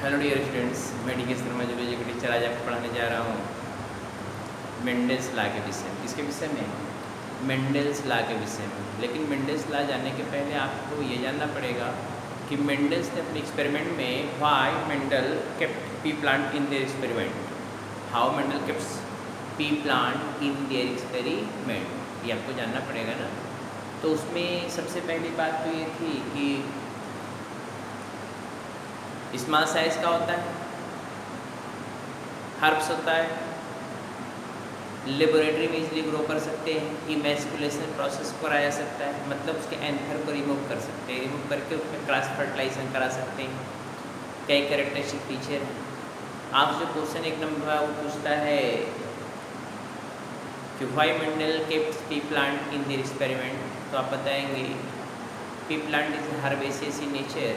Hello dear students, मैं D के Sharma zoology का टीचर आज आपको पढ़ाने जा रहा हूँ मेंडल्स लॉ के विषय में। किसके विषय में? मेंडल्स लॉ के विषय में। लेकिन मेंडल्स लॉ जानने के पहले आपको ये जानना पड़ेगा कि मेंडल्स ने अपने एक्सपेरिमेंट में why Mendel kept pea plant in their experiment, how Mendel kept pea plant in their experiment, ये आपको जानना पड़ेगा ना। तो उसमें सबसे पहली बात तो ये थी कि स्मॉल साइज का होता है, हर्ब्स होता है, लेबोरेटरी में इजली ग्रो कर सकते हैं, इमेस्कुलेशन प्रोसेस कराया जा सकता है, मतलब उसके एंथर को रिमूव कर सकते हैं, रिमूव करके उसमें क्रॉस फर्टिलाइजेशन करा सकते हैं। कई कैरेक्टरिस्टिक फीचर हैं। आप जो क्वेश्चन एक नंबर वो पूछता है कि why Mendel kept pea plant in their experiment, तो आप बताएंगे P plant is herbaceous in nature,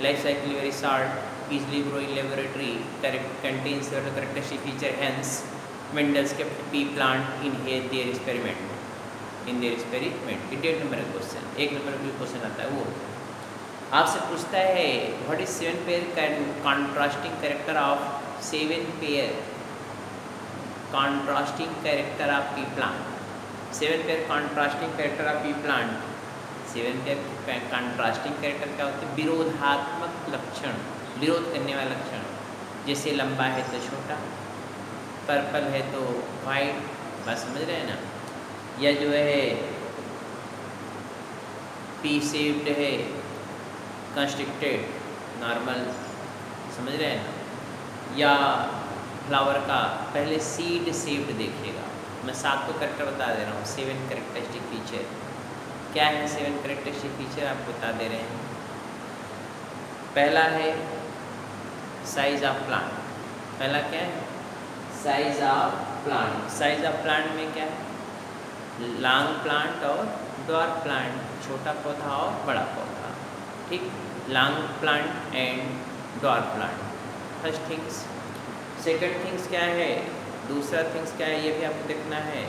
life cycle very short, easily grow in laboratory, contains certain characteristic feature, hence Mendel's kept pea plant in their experiment, in their experiment। डेढ़ number का question, एक number का question आता है वो आपसे पूछता है what is seven pair contrasting character of seven pair contrasting character of pea plant, seven pair contrasting character of pea plant. Seven pair contrasting character क्या होते हैं? विरोधात्मक लक्षण, विरोध करने वाला लक्षण। जैसे लंबा है तो छोटा, पर्पल है तो वाइट, बात समझ रहे हैं ना। या जो है पी शेप्ड है, कंस्ट्रिक्टेड, नॉर्मल, समझ रहे हैं ना। या फ्लावर का पहले सीड शेप्ड देखिएगा। मैं 7 तो कैरेक्टर बता दे रहा हूँ, 7 कैरेक्टरिस्टिक फीचर। क्या है 7 कैरेक्टरिस्टिक फीचर आप बता दे रहे हैं। पहला है साइज ऑफ प्लांट। पहला क्या है? Size of plant. Size of plant में क्या है? लॉन्ग प्लांट और ड्वार्फ प्लांट, छोटा पौधा और बड़ा पौधा, ठीक। Long plant and dwarf plant, first things. Second things क्या है? दूसरा थिंग्स क्या है ये भी आपको देखना है।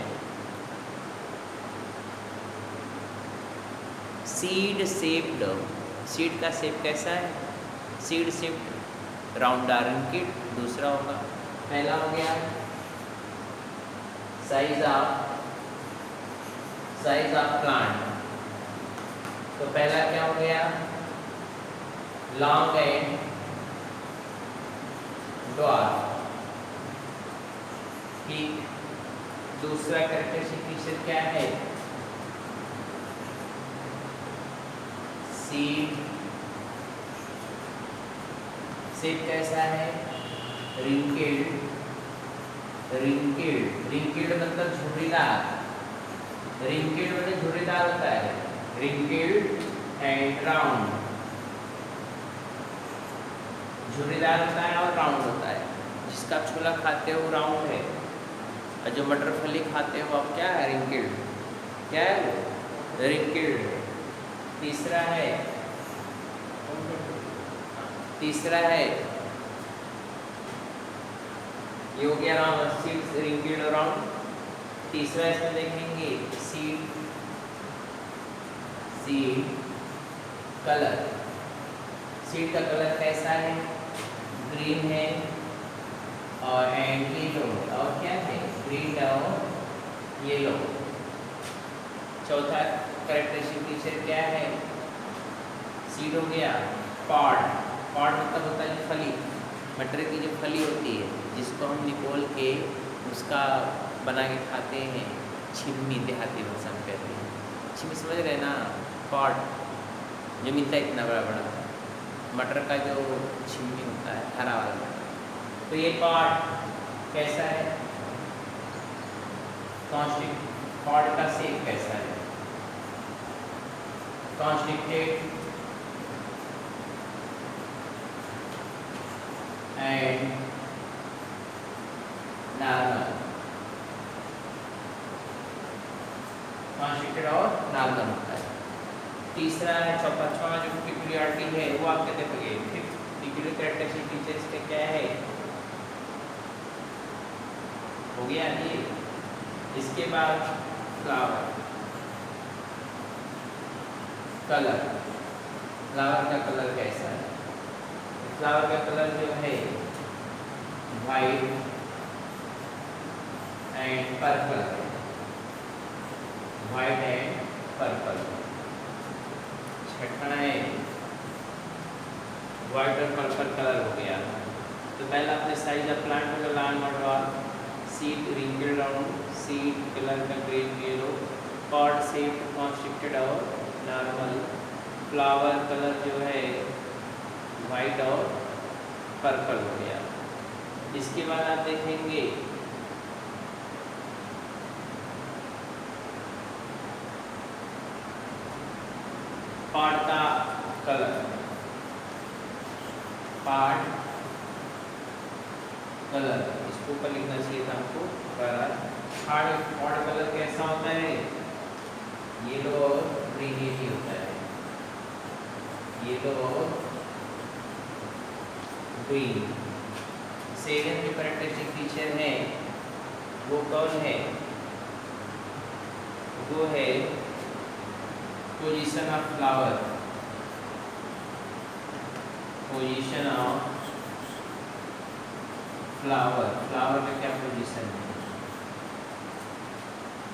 सीड शेप्ड, सीड का शेप कैसा है? सीड शेप्ड, राउंड आर्किड, दूसरा होगा। पहला हो गया साइज ऑफ प्लांट, तो पहला क्या हो गया? लॉन्ग एंड ड्वार्फ, ठीक। दूसरा कैरेक्टरिस्टिक फीचर क्या है? सीड शेप कैसा है? रिंकिल्ड, रिंकिल्ड, रिंकिल्ड मतलब झुर्रीदार, रिंकिल्ड मतलब झुर्रीदार होता है, रिंकिल्ड एंड राउंड, झुर्रीदार होता है और राउंड होता है। जिसका छोला खाते हो वो राउंड है, और जो मटर फली खाते हो आप क्या है? रिंकिल्ड, क्या है वो? रिंकिल्ड। तीसरा है ये हो गया राउंड, सीड रिंकिल्ड राउंड। तीसरा इसमें देखेंगे सीड कलर। सीड का कलर कैसा है? ग्रीन है और एंड येलो, और क्या है? ग्रीन और येलो। चौथा कैरेक्टरिस्टिक फीचर क्या है? सीड हो गया। पॉड, पॉड मतलब होता है फली, मटर की जो फली होती है जिसको हम निकोल के उसका बना के खाते हैं, छिम्मी देहाती भाषा में कहते हैं, छिम्मी समझ रहे हैं ना। पॉड जो मिलता है इतना बड़ा बड़ा मटर का जो छिम्मी होता है, हरा वाला मटर, तो ये पॉड कैसा है? पॉड का शेप कैसा है? कॉन्स्ट्रिक्टेड एंड नॉर्मल, कॉन्स्ट्रिक्टेड और नॉर्मल होता है। तीसरा है पांचवा जो पिक्युलियरिटी है वो आप क्या देखोगे? फिफ्थ पिक्युलियर कैरेक्टरिस्टिक फीचर्स के क्या है? हो गया ये। इसके बाद फ्लावर कलर, फ्लावर का कलर कैसा है? फ्लावर का कलर जो है वाइट एंड पर्पल है, वाइट एंड पर्पल। छठा है वाइट और पर्पल कलर हो गया। तो पहला अपने साइज ऑफ प्लांट होगा लाल मटवा, सीड रिंगल राउंड, सीड कलर का green yellow, pot shape constricted और नॉर्मल, फ्लावर कलर जो है वाइट और पर्पल हो गया। इसके बाद आप देखेंगे पॉट का कलर, पॉट कलर इसको ऊपर लिखना चाहिए था हमको कलर। पॉट कलर कैसा होता है, येलो और ग्रीन ही होता है, येलो और ग्रीन। सेकंड जो कैरेक्टरिस्टिक फीचर है वो कौन है, वो है position of flower, position of flower, flower का क्या पोजीशन है,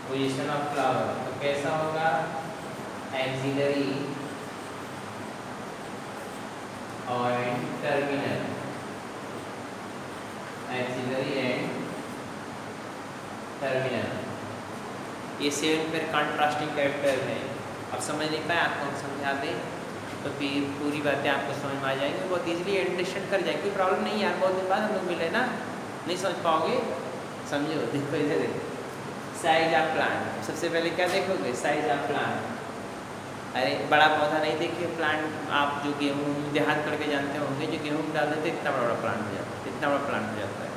पोजीशन ऑफ फ्लावर। तो कैसा होगा, एक्सिलरी और टर्मिनल, एक्सिलरी एंड टर्मिनल। ये 7 पेयर कॉन्ट्रास्टिंग कैरेक्टर है। अब समझ नहीं पाए, आपको हम समझा दें तो फिर पूरी बातें आपको समझ में आ जाएंगी, बहुत इजीली अंडरस्टैंड कर जाएंगे। कोई प्रॉब्लम नहीं यार, बहुत दिन बाद हम लोग मिले ना, नहीं समझ पाओगे, समझो। देखो इधर देखो, साइज ऑफ प्लांट। सबसे पहले क्या देखोगे, साइज ऑफ प्लांट। अरे बड़ा पौधा नहीं देखिए, प्लांट आप जो गेहूँ देहात करके जानते होंगे, जो गेहूँ डाल देते इतना बड़ा बड़ा प्लांट हो जाता है, इतना बड़ा प्लांट हो जाता है।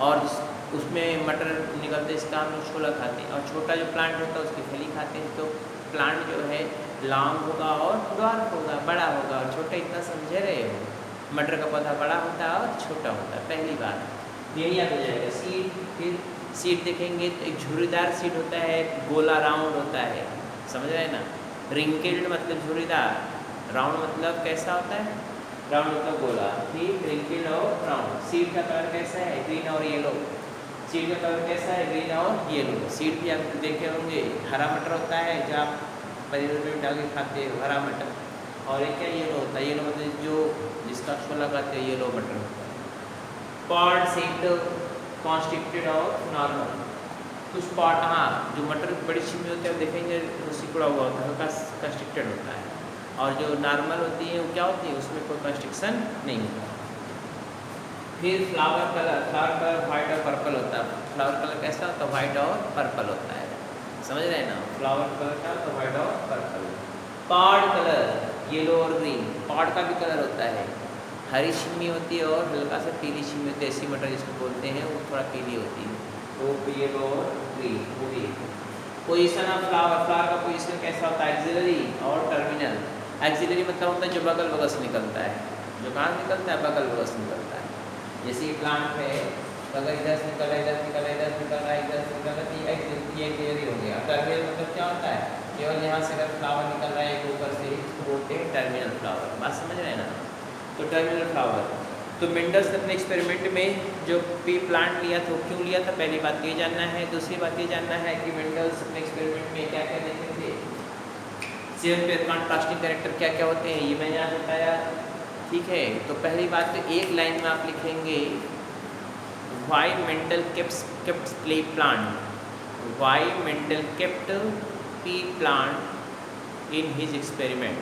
और उसमें मटर निकलते, इसका हम लोग छोला खाते हैं। और छोटा जो प्लांट होता है उसकी फली खाते हैं। तो प्लांट जो है लॉन्ग होगा और ड्वार्फ होगा, बड़ा होगा और छोटा, इतना समझे रहे हो। मटर का पौधा बड़ा होता है और छोटा होता है, पहली बात यही याद हो जाएगा। सीड, फिर सीड देखेंगे तो एक झुर्रीदार सीड होता है, गोला राउंड होता है, समझ रहे हैं ना। रिंकल्ड मतलब झुर्रीदार, राउंड मतलब कैसा होता है, राउंड मतलब गोला, ठीक, रिंकल्ड और राउंड। सीड का कलर कैसा है, ग्रीन और येलो। सीड का कलर कैसा है, ग्रीन और येलो। सीड भी आप देखे होंगे, हरा मटर होता है जो आप पनीर में डाल के खाते हो, हरा मटर। और एक क्या येलो होता है, येलो मतलब जो जिसका छोला खाते हैं, येलो मटर होता है। पॉट शेप्ड कॉन्स्ट्रिक्टेड और नॉर्मल। कुछ पॉट, हाँ, जो मटर बड़ी छिमी होती है देखेंगे वो सिकुड़ा हुआ होता है, हल्का कंस्ट्रिक्टेड होता है। और जो नॉर्मल होती है वो क्या होती है, उसमें कोई कंस्ट्रिक्शन नहीं होता। फिर flower colour, flower colour white और पर्पल होता है। फ्लावर कलर कैसा होता है, वाइट और पर्पल होता है, समझ रहे हैं ना। फ्लावर कलर क्या होता है, वाइट और पर्पल। पॉट कलर येलो और ग्रीन, पॉट का भी कलर होता है, हरी छिमी होती है और हल्का सा पीली छिमी होती है, देसी मटर जिसको बोलते हैं, वो थोड़ा पीली होती है, वो येलो और ग्रीन वो भी। पोजीशन ऑफ फ्लावर, फ्लावर का पोजीशन कैसा होता है, एक्सिलरी और टर्मिनल। एक्सिलरी मतलब होता है जो बगल बगल से निकलता है, जो कहाँ से निकलता है, बगल बगल से निकलता है। जैसे ये प्लांट है, अगर इधर से निकल रहा है, इधर से निकल रहा है, इधर से निकल रहा है, इधर से निकल रहा है, तो ये एक्सिलरी हो गया। टर्मिनल मतलब क्या होता है, केवल यहाँ से अगर फ्लावर निकल रहा है एक ऊपर से, इसको बोलते हैं टर्मिनल फ्लावर। बात समझ रहे हैं ना। तो टर्मिनल फ्लावर, तो मेंडल्स ने अपने एक्सपेरिमेंट में जो पी प्लांट लिया था, क्यों लिया था, पहली बात ये जानना है। दूसरी बात ये जानना है कि मेंडल्स अपने एक्सपेरिमेंट में क्या क्या देखे थे, 7 पेयर कॉन्ट्रास्टिंग कैरेक्टर क्या क्या होते हैं, ये मैंने आज बताया, ठीक है। तो पहली बात तो एक लाइन में आप लिखेंगे, why Mendel kept pea plant, why Mendel kept pea plant in his experiment.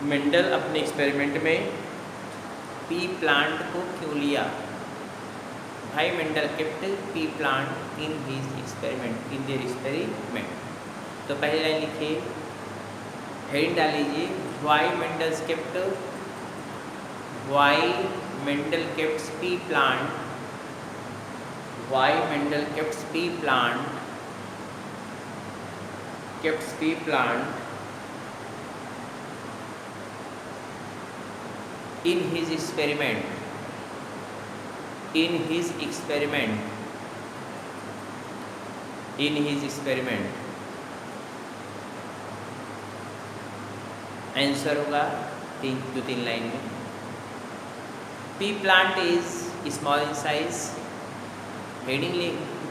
Mendel अपने एक्सपेरिमेंट में पी प्लांट को क्यों लिया, भाई Mendel kept pea plant in his experiment, in their experiment. तो पहली लाइन लिखिए, हेडिंग डाल लीजिए, why Mendel kept, why Mendel kept pea plant, why Mendel kept pea plant, kept pea plant in his experiment, in his experiment, in his experiment। Answer होगा दो तीन line में। Pea plant is small in size, heading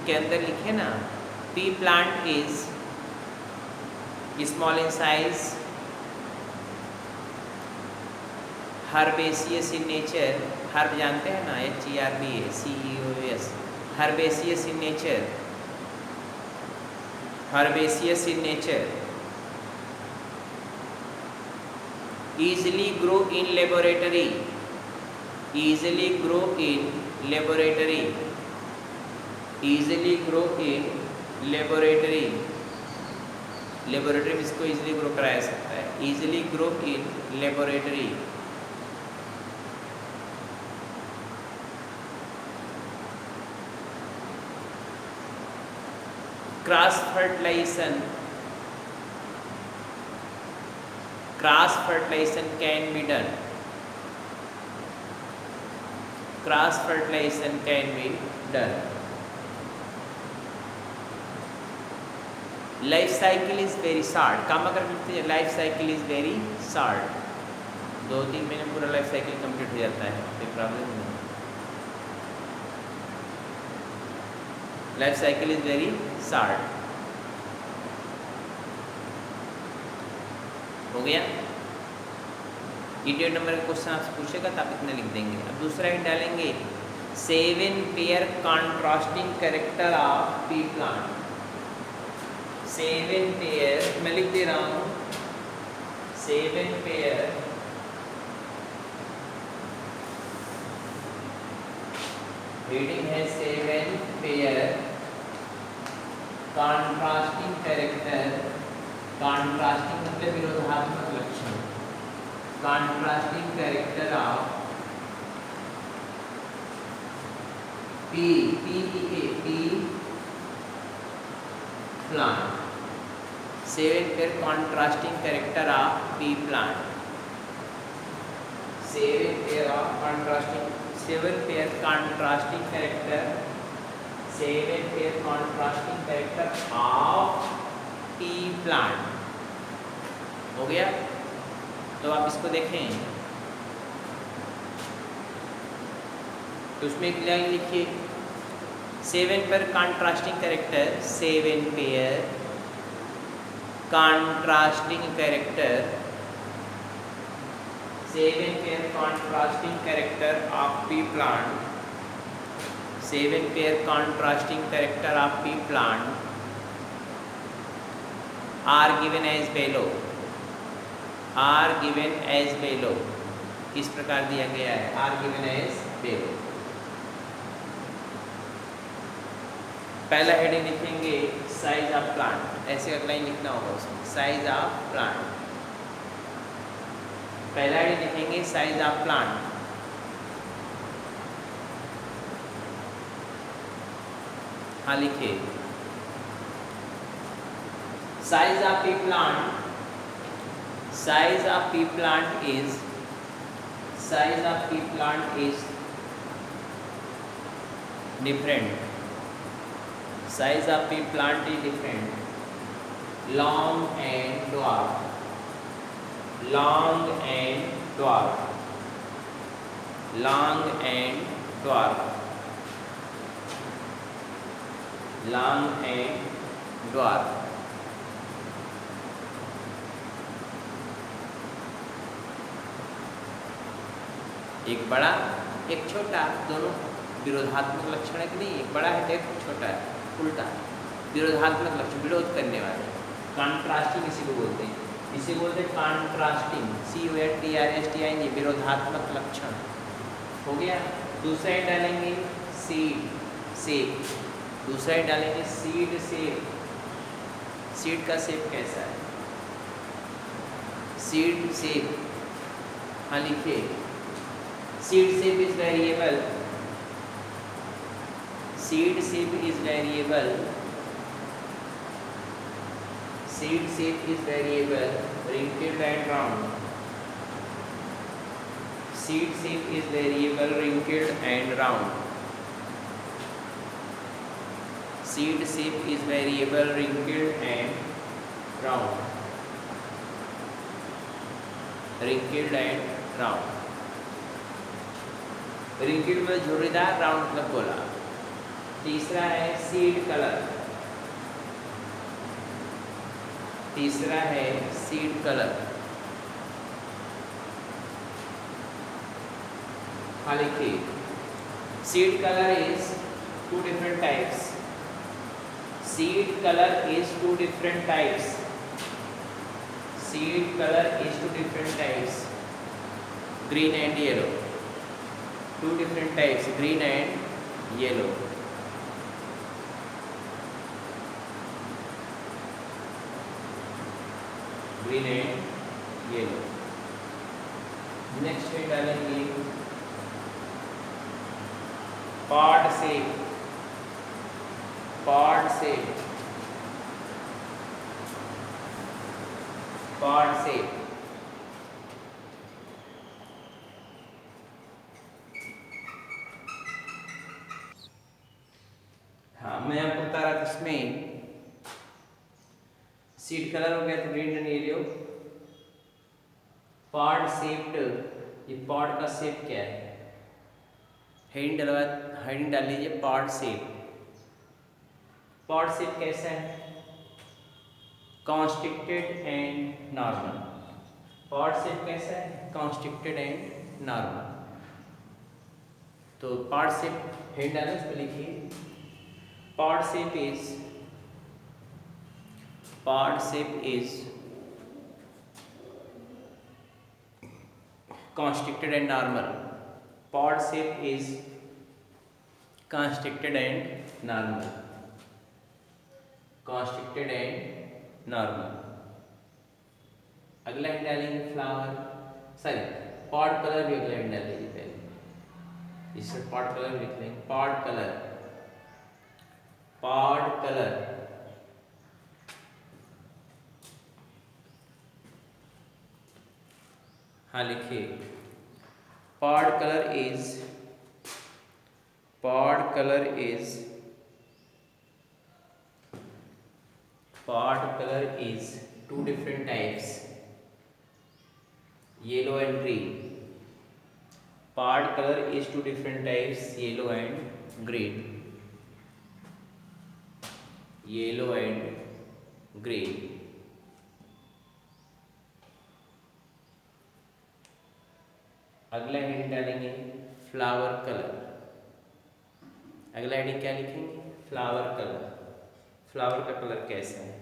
के अंदर लिखे ना, P plant is small in size, herbaceous in nature, herb जानते हैं ना, HERBACEOUS, herbaceous in nature, herbaceous in nature, easily grow in laboratory, easily grow in laboratory, easily grow in laboratory, laboratory में इसको easily grow कराया जा सकता है, easily grow in laboratory। Cross fertilization, cross fertilization can be done, cross fertilization can be done. Life cycle is very short, काम अगर लिखते हैं life cycle is very short, 2-3 महीने पूरा लाइफ साइकिल कंप्लीट हो जाता है, कोई प्रॉब्लम नहीं। Life cycle is very short, हो गया। इडियट नंबर का क्वेश्चन आपसे पूछेगा तो आप इतना लिख देंगे। अब दूसरा ही डालेंगे, 7 pair contrasting character of pea plant, 7 pair, मैं लिख दे रहा हूँ 7 पेयर रीडिंग है 7 पेयर कॉन्ट्रास्टिंग कैरेक्टर, कॉन्ट्रास्टिंग मतलब विरोधात्मक लक्षण, contrasting character of pea plant, 7 pair contrasting character of pea plant, 7 pair of contrasting, 7 pair contrasting character, 7 pair contrasting character of pea plant, हो गया। तो आप इसको देखें तो उसमें एक लाइन लिखिए, 7 pair contrasting character, 7 pair contrasting character, 7 pair contrasting character of pea plant, 7 pair contrasting character of pea plant are given as below, are given as below, इस प्रकार दिया गया है, are given as below। पहला heading लिखेंगे size of plant, ऐसे एक line लिखना होगा उसमें, साइज ऑफ प्लांट, पहला हेडिंग लिखेंगे साइज ऑफ प्लांट, हाँ लिखिए, size of pea plant, size of pea plant is, size of pea plant is different, size of pea plant is different, long and dwarf, long and dwarf, long and dwarf, long and dwarf। एक बड़ा एक छोटा, दोनों विरोधात्मक लक्षण है कि नहीं, एक बड़ा है एक छोटा है, उल्टा विरोधात्मक लक्षण, विरोध करने वाले, कॉन्ट्रास्टिंग इसी को बोलते हैं, इसे बोलते हैं कॉन्ट्रास्टिंग, CONTRASTING, विरोधात्मक लक्षण, हो गया। दूसरा ही डालेंगे सीड शेप, दूसरा ही डालेंगे सीड शेप, सीड का शेप कैसा है, सीड शेप, हाँ लिखिए, seed shape is variable, seed shape is variable, seed shape is variable, wrinkled and round, seed shape is variable, wrinkled and round, seed shape is variable, wrinkled and round। Wrinkled and round. Wrinkled में झुर्रीदार, round मतलब गोला। तीसरा है seed colour. तीसरा है seed colour. हाँ लिखिए, seed colour is two different types. Seed colour is two different types. Seed colour is two different types, green and yellow. Two different types, green and yellow. Green and yellow. Next में डालेंगे pod shape. pod shape. pod shape. हाँ, मैं आपको बता रहा था इसमें seed colour हो गया तो green and yellow. Pod shaped, ये पॉड का शेप क्या है? हेडिंग डाल लीजिए पॉड शेप। पॉड शेप कैसा है? Constricted and normal. Pod shape कैसा है? Constricted and normal. तो पॉड शेप हेड डालें, उस पर लिखिए pod shape is constricted and normal. Pod shape is constricted and normal. constricted and normal. अगला हेड डालेंगे फ्लावर, सॉरी पॉड कलर भी अगला हेड डाल लीजिए पहले, इससे पॉड कलर लिख लेंगे। पॉड कलर, पॉड कलर हाँ लिखिए pod colour is, pod colour is, pod colour is two different types, yellow and green. Pod colour is two different types, yellow and green. Yellow and green. अगला heading डालेंगे flower colour. अगला heading क्या लिखेंगे? Flower colour. Flower का colour कैसा है?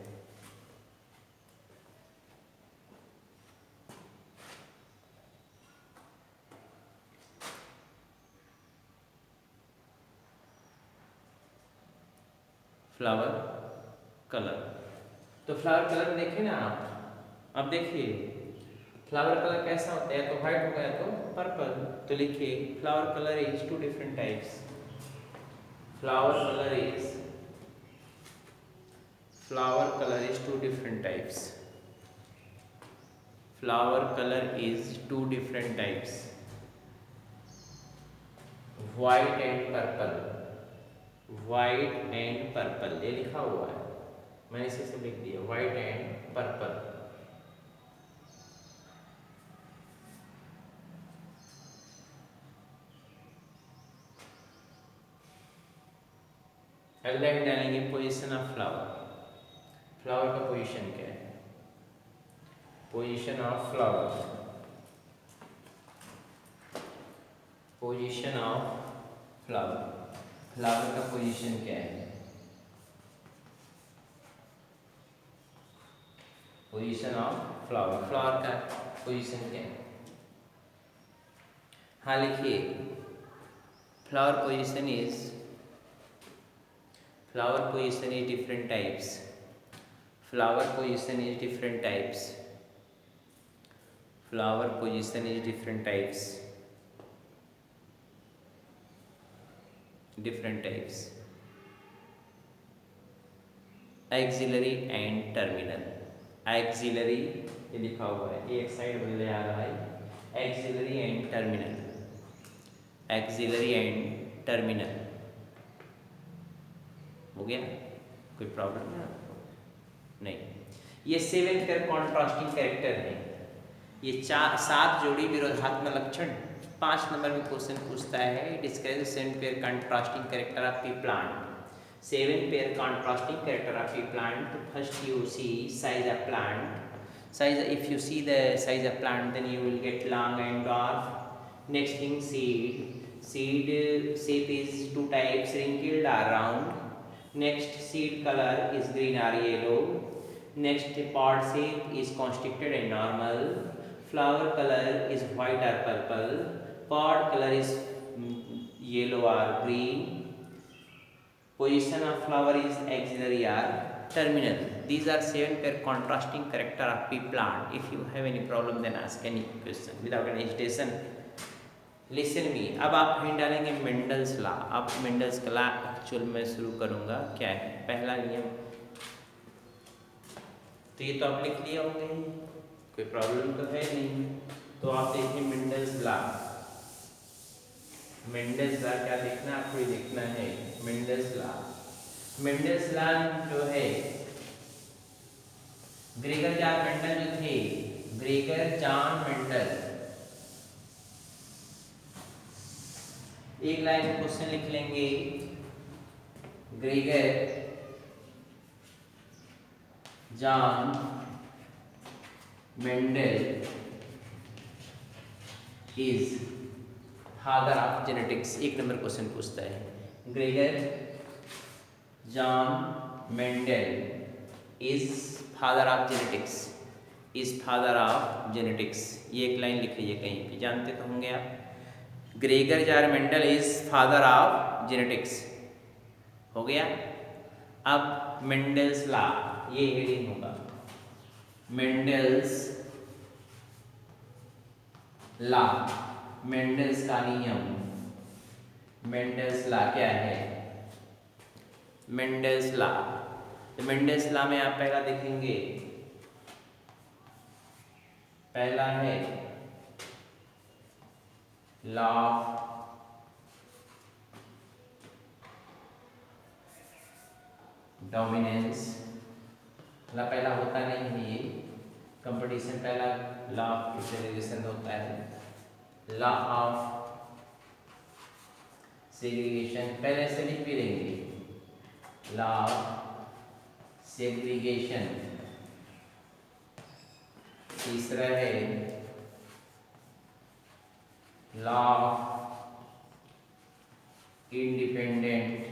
Flower colour. तो flower colour देखें ना आप, अब देखिए फ्लावर कलर कैसा होता है? या तो व्हाइट होगा या तो पर्पल। तो लिखिए flower colour is two different types. Flower colour is, flower colour is two different types. Flower colour is two different types, white and purple. White and purple ये लिखा हुआ है, मैंने इसे सब लिख दिया, व्हाइट एंड पर्पल। अगला हम डालेंगे पोजीशन ऑफ फ्लावर। फ्लावर का पोजीशन क्या है? Position of flower, position of flower. Flower का पोजीशन क्या है? पोजीशन ऑफ फ्लावर, फ्लावर का पोजीशन क्या है? हाँ लिखिए flower position is, flower position is different types. Flower position is different types. Flower position is different types, different types. Axillary and terminal. Axillary ये लिखा हुआ है, एक साइड बदले आ रहा है, axillary and terminal. Axillary and terminal हो गया? कोई प्रॉब्लम है आपको? नहीं। ये सेवेंथ का कॉन्ट्रास्टिंग कैरेक्टर है। ये 7 जोड़ी विरोधात्मक लक्षण 5 नंबर में क्वेश्चन पूछता है। Describe 7 pair contrasting character of pea plant. 7 pair contrasting character of pea plant. तो first you see size of plant. Size, if you see the size of plant, then you will get long and dwarf. Next thing, seed. Seed shape is 2 types, wrinkled or round. Next, seed color is green or yellow. Next, pod shape is constricted and normal. Flower color is white or purple. Pod color is yellow or green. Position of flower is axillary or terminal. These are 7 pair contrasting character of pea plant. If you have any problem, then ask any question without any hesitation. Listen me. अब आप hint डालेंगे Mendel's law. अब Mendel's का law actual में शुरू करूँगा। क्या है पहला नियम? तो ये तो आप लिख लिए होंगे, कोई प्रॉब्लम तो है नहीं। तो आप देखिए मेंडल्स लॉ। मेंडल्स लॉ क्या देखना, आपको ये देखना है मेंडल्स लॉ। मेंडल्स लॉ जो है, ग्रेगर जॉन मेंडल जो थे, ग्रेगर जॉन मेंडल, एक लाइन में क्वेश्चन लिख लेंगे। Gregor John Mendel is father of genetics. एक नंबर क्वेश्चन पूछता है। Gregor John Mendel is father of genetics, is father of genetics. ये एक लाइन लिख लीजिए कहीं पे, जानते तो होंगे आप। Gregor John Mendel is father of genetics हो गया। अब मेंडल्स लॉ, ये हेडिंग होगा मेंडल्स लॉ, मेंडल्स का नियम। मेंडल्स लॉ क्या है? मेंडल्स लॉ, तो मेंडल्स लॉ में आप पहला देखेंगे, पहला है लॉ ऑफ डोमिनेंस। पहला होता नहीं है ये कंपटीशन, पहला लॉ ऑफ सेग्रीगेशन होता है। लॉ ऑफ सेग्रीगेशन पहले से लिख भी लेंगे, लॉ ऑफ सेग्रीगेशन। तीसरा है law of independent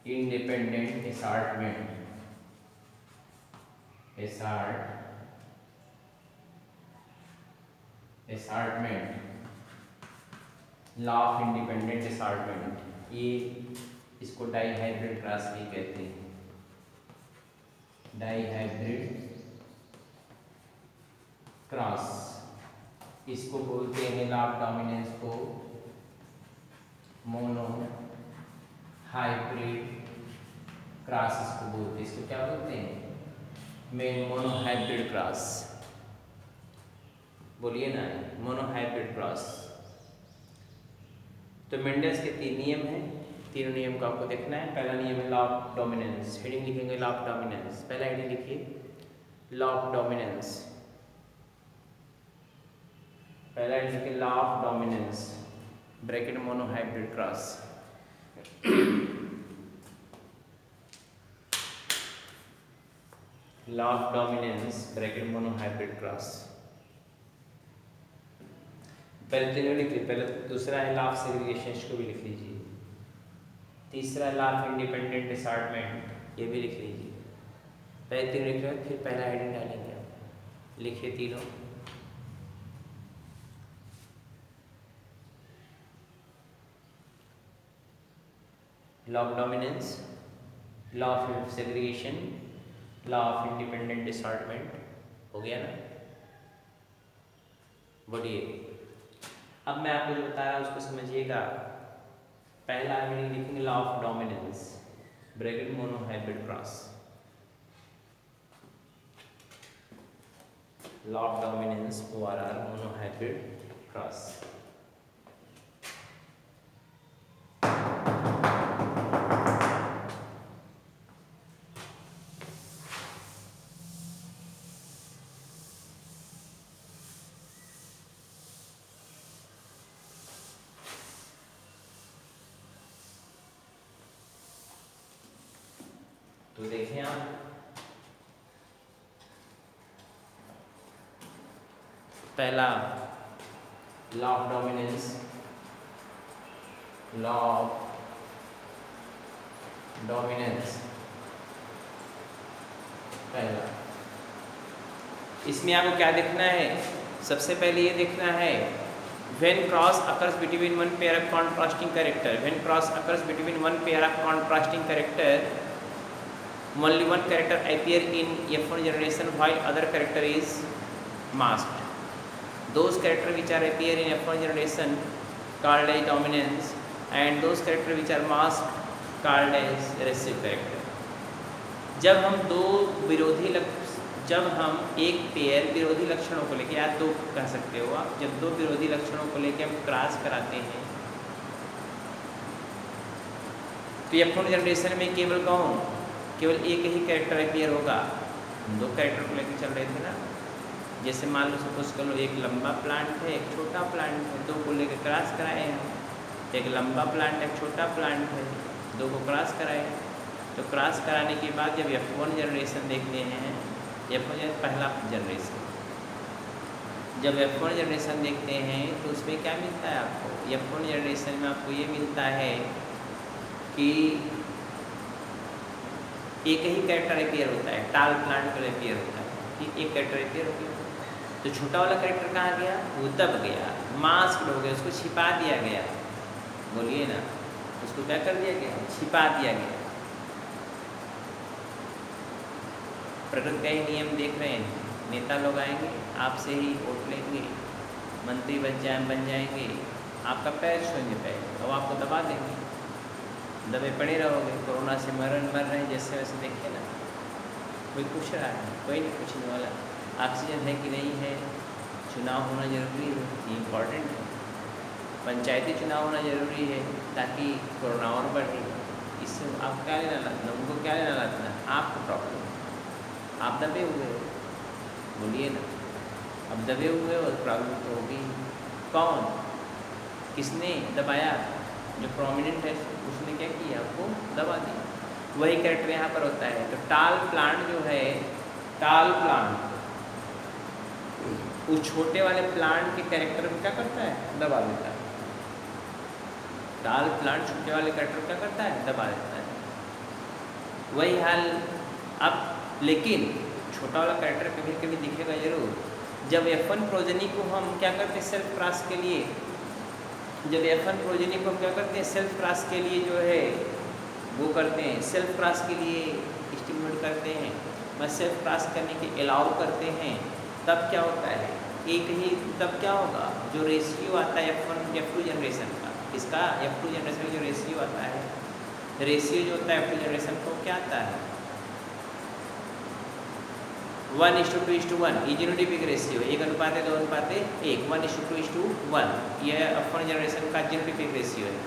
independent assortment. Law of independent assortment, ये इसको डाइहाइब्रिड क्रॉस भी कहते हैं। डाइहाइब्रिड क्रॉस इसको बोलते हैं। लॉ ऑफ डोमिनेंस को मोनो हाइब्रिड क्रॉस इसको बोलते हैं। इसको क्या बोलते हैं? Monohybrid cross. बोलिए ना, मोनोहाइब्रिड क्रॉस। तो मेंडल्स के 3 नियम हैं, तीनों नियम को आपको देखना है। पहला नियम है लॉ ऑफ डोमिनेंस। हेडिंग लिखेंगे लॉ ऑफ डोमिनेंस। पहला हेडिंग लिखिए लॉ ऑफ डोमिनेंस। पहला हेडिंग लिखिए law of dominance bracket monohybrid cross. Law of dominance bracket monohybrid cross. पहले तीनों लिख लीजिए। पहले दूसरा है लॉ ऑफ सेग्रीगेशन, इसको भी लिख लीजिए। तीसरा लॉ ऑफ इंडिपेंडेंट असॉर्टमेंट, ये भी लिख लीजिए। पहले तीनों लिख रहे, फिर पहला हेडिंग डालेंगे आप। लिखिए तीनों। Law of dominance, law of segregation, law of independent assortment. हो गया ना? बोलिए। अब मैं आपको जो बता रहा हूँ उसको समझिएगा। पहला हेडिंग लिखेंगे law of dominance bracket monohybrid cross. Law of dominance ORR monohybrid cross. तो देखें आप, पहला law of dominance, law of dominance पहला। इसमें आपको क्या देखना है, सबसे पहले ये देखना है when cross occurs between one pair of contrasting character, when cross occurs between one pair of contrasting character, only one character appear in F1 generation while other character is masked. Those character which are appear in F1 generation called as dominance, and those character which are masked called as recessive character. जब हम एक pair विरोधी लक्षणों को लेके, या दो कह सकते हो आप, जब दो विरोधी लक्षणों को लेके हम क्रॉस कराते हैं तो F1 जनरेशन में केवल एक ही कैरेक्टर अपीयर होगा। दो कैरेक्टर को लेके चल रहे थे ना, जैसे मान लो सपोज कर लो एक लंबा प्लांट है एक छोटा प्लांट है, दो को लेके क्रॉस कराए हैं, एक लंबा प्लांट एक छोटा प्लांट है, दो को क्रॉस कराए। तो क्रॉस कराने के बाद जब F1 जनरेशन देखते हैं, F1 पहला जनरेशन, जब F1 जनरेशन देखते हैं तो उसमें क्या मिलता है आपको, F1 जनरेशन में आपको ये मिलता है कि एक ही कैरेक्टर अपीयर होता है, टाल प्लांट पर अपीयर होता है कि एक कैरेक्टर अपीयर हो गया। तो छोटा वाला कैरेक्टर कहाँ गया, वो दब गया, मास्क हो गया, उसको छिपा दिया गया। बोलिए ना, उसको क्या कर दिया गया, छिपा दिया गया। प्रकृति का ही नियम देख रहे हैं, नेता लोग आएंगे आपसे ही वोट लेंगे, मंत्री बन जाएंगे, आपका पैर छूएंगे पहले, तो आपको दबा देंगे, दबे पड़े रहोगे, कोरोना से मर रहे हैं जैसे वैसे। देखिए ना, कोई पूछ रहा है, कोई नहीं पूछने वाला। ऑक्सीजन है कि नहीं है, चुनाव होना जरूरी है, ये इम्पॉर्टेंट है। पंचायती चुनाव होना जरूरी है ताकि कोरोना और बढ़े। इससे आप क्या लेना लातना, उनको क्या लेना लातना, आपको प्रॉब्लम, आप दबे हुए हो। बोलिए ना, अब दबे हुए हो तो प्रॉब्लम तो होगी। कौन, किसने दबाया, जो प्रोमिनेंट है उसने क्या किया, आपको दबा दिया। वही कैरेक्टर यहाँ पर होता है। तो टाल प्लांट जो है, टाल प्लांट उस छोटे वाले प्लांट के कैरेक्टर में क्या करता है, दबा देता है। टाल प्लांट छोटे वाले कैरेक्टर क्या करता है, दबा देता है। वही हाल अब, लेकिन छोटा वाला कैरेक्टर कभी कभी दिखेगा जरूर। जब F1 प्रोजेनी को हम क्या करते हैं, सेल्फ क्रॉस के लिए, जब F1 प्रोजेनी को हम क्या करते हैं, सेल्फ क्रॉस के लिए जो है वो करते हैं, सेल्फ क्रॉस के लिए स्टिमुलेट करते हैं, बस सेल्फ क्रॉस करने के अलाउ करते हैं, तब क्या होता है, एक ही, तब क्या होगा, जो रेशियो आता है F2 जनरेशन का, इसका F2 जनरेशन का जो रेशियो आता है, रेशियो जो होता है F2 जनरेशन को क्या आता है, 1:2:1, जीनोटाइपिक रेशियो, 1:2:1, 1:2:1, यह F1 जनरेशन का जीनोटाइपिक रेशियो है।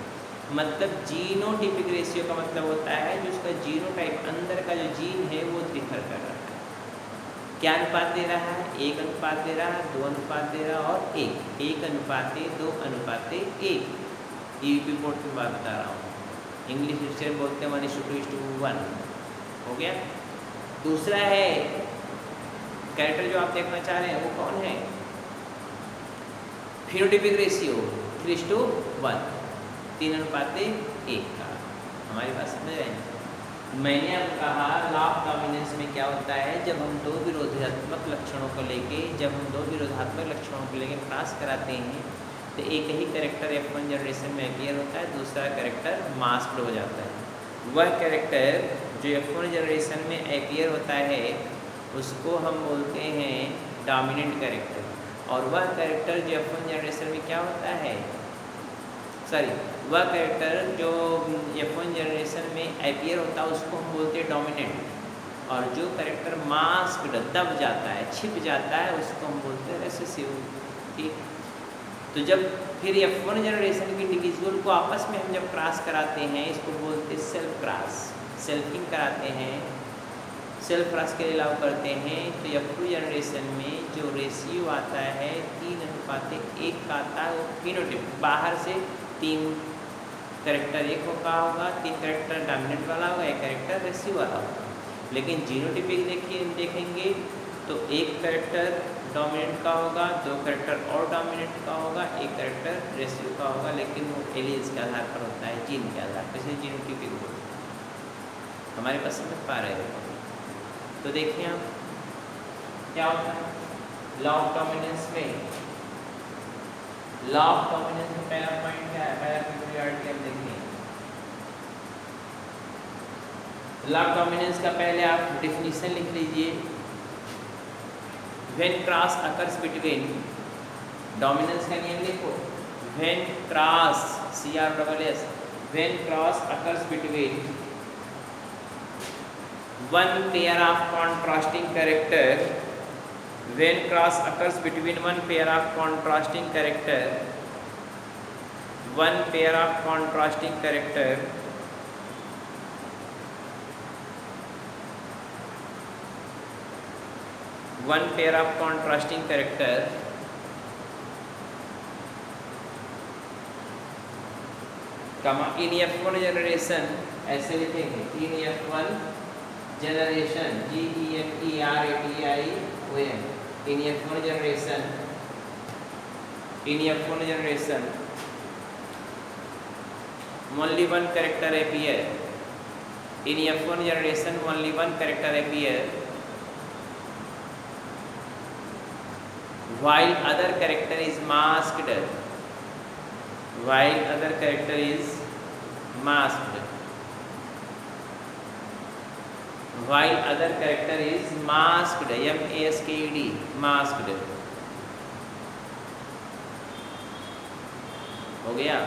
मतलब जीनोटाइपिक रेशियो का मतलब होता है जो उसका जीनोटाइप, अंदर का जो जीन है वो डिफर कर रहा है। क्या अनुपात दे रहा है, 1 अनुपात दे रहा है, 2 अनुपात दे रहा है और 1 अनुपात 2 अनुपात 1। यूपी बोर्ड की बात बता रहा हूँ, इंग्लिश लेक्चर बोलते हैं 1:2:1। हो गया। दूसरा है कैरेक्टर जो आप देखना चाह रहे हैं वो कौन है, फिनोटाइपिक रेशियो 3:1, 3:1 का। हमारी बात समझ रहे हैं। मैंने अब कहा लॉ ऑफ डोमिनेंस में क्या होता है, जब हम दो विरोधात्मक लक्षणों को लेके क्रॉस कराते हैं तो एक ही कैरेक्टर F1 जनरेशन में अपीयर होता है, दूसरा कैरेक्टर मास्क्ड हो जाता है। वह कैरेक्टर जो F1 जनरेशन में अपीयर होता है उसको हम बोलते हैं डोमिनेंट कैरेक्टर, और वह कैरेक्टर जो F1 जनरेशन में क्या होता है, वह कैरेक्टर जो F1 जनरेशन में अपीयर होता है उसको हम बोलते हैं डोमिनेंट, और जो कैरेक्टर मास्क्ड, दब जाता है, छिप जाता है, उसको हम बोलते हैं रेसेसिव। ठीक, तो जब फिर F1 जनरेशन के इंडिविजुअल को आपस में हम जब क्रॉस कराते हैं, इसको बोलते हैं सेल्फ क्रॉस, सेल्फिंग कराते हैं, सेल्फ क्रॉस के लिए अलाउ करते हैं। तो F2 जनरेशन में जो रेशियो आता है 3:1 का आता है, वो फिनोटाइप, बाहर से 3 कैरेक्टर एक होगा, 3 कैरेक्टर डोमिनेंट वाला होगा, 1 कैरेक्टर रेशियो वाला होगा। लेकिन जीनोटिपिक देखेंगे तो एक करेक्टर डोमिनेंट का होगा, दो करेक्टर और डोमिनेंट का होगा, एक करेक्टर रेसिड्यू का होगा, लेकिन वो एलियंस के आधार पर होता है, जीन के आधार पर, इसलिए जीनोटिपिक बोलते हैं। हमारे पास समझ पा रहे हो? तो देखिए आप क्या होता है लॉ ऑफ डोमिनेंस में। लॉ ऑफ डोमिनेंस में पहला पॉइंट क्या है? पहला पेक्युलियरिटी हम देखेंगे। लॉ ऑफ डोमिनेंस का पहले आप डिफिनीशन लिख लीजिए। When cross occurs between, dominance का नियम लिखो, when cross CRSS, when cross occurs between one pair of contrasting character, when cross occurs between one pair of contrasting character, one pair of contrasting character, one pair of contrasting character comma in F1 generation, ऐसे लिखेंगे in F1 generation, GENERATION, in F1 generation, in F1 generation only one character appear, in F1 generation only one character appear, while other character is masked, while other character is masked, while other character is masked, MASKED, masked। हो गया?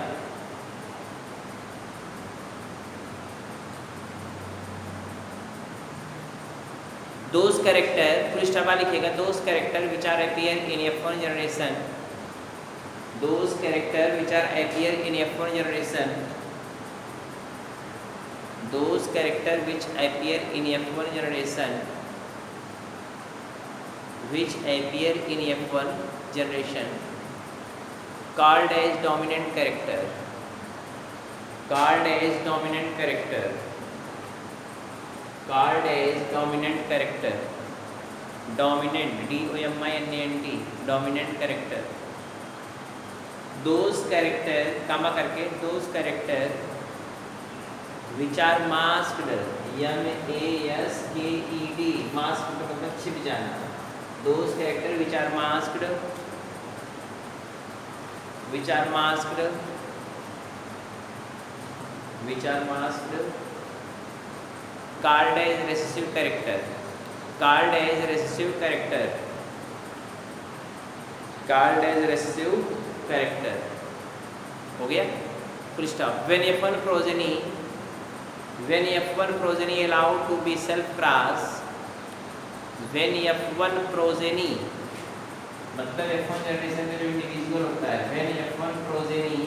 those character, police टबा लिखेगा, those character which are appear in F1 generation, those character which are appear in F1 generation, those character which appear in F1 generation, which appear in F1 generation, called as dominant character, called as dominant character, called as dominant character, dominant, DOMINANT, dominant character, those character कामा करके, those character which are masked, MASKED, masked का मतलब छिप जाना, those character which are masked, which are masked, which are masked, called as recessive character, called as recessive character, called as recessive character। हो गया? full stop। when F1 progeny, when F1 progeny allowed to be self cross, when F1 progeny मतलब F1 generation में जो individual होता है, when F1 progeny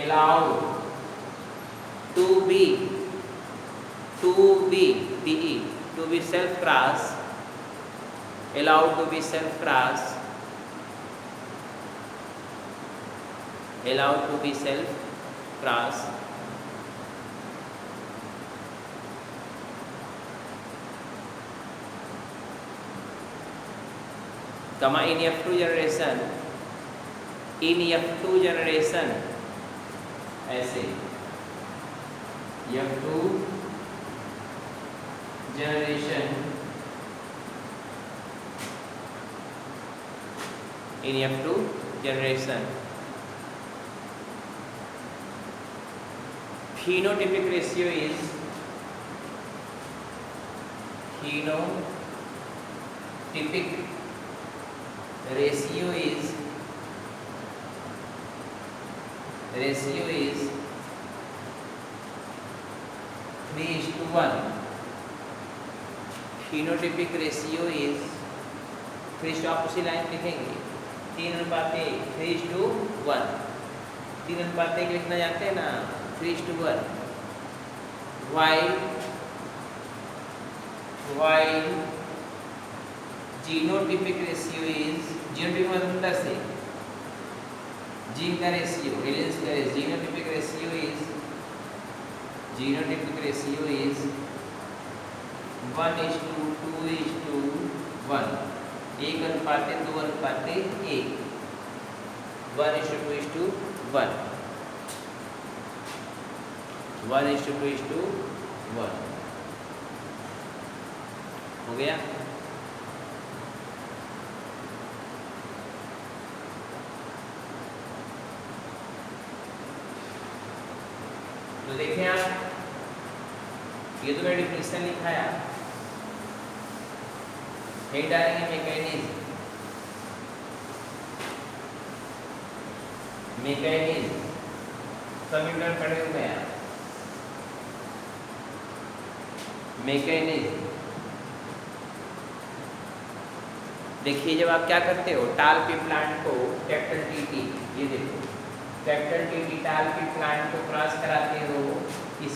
allowed to be self cross, allowed to be self cross, allowed to be self cross, comma in F2 generation, in F2 generation, ऐसे F2 generation, in F2 generation, phenotypic ratio is phenotypic ratio is 3:1। phenotypic ratio is, फिर stop उसी line लिखेंगे, 3:1, 3:1, 3:1 लिखना जानते हैं ना, 3:1। while genotypic ratio is, genotypic मतलब अंदर से जीन का रेशियो, एलियंस का रेशियो, जीनोटिपिक रेशियो इज 1:2:1, 1:2:1, 1:2:1, 1:2:1 हो गया। तो देखें आप, ये तो मैंने डिफिनेशन लिखाया, हेड डालेंगे मैकेनिज्म, समीकरण पढ़े हुए हैं, मैकेनिज्म। देखिए जब आप क्या करते हो, टाल के प्लांट को कैपिटल टीटी, ये देखो कैपिटल टीटी टाल के प्लांट को क्रॉस कराते हो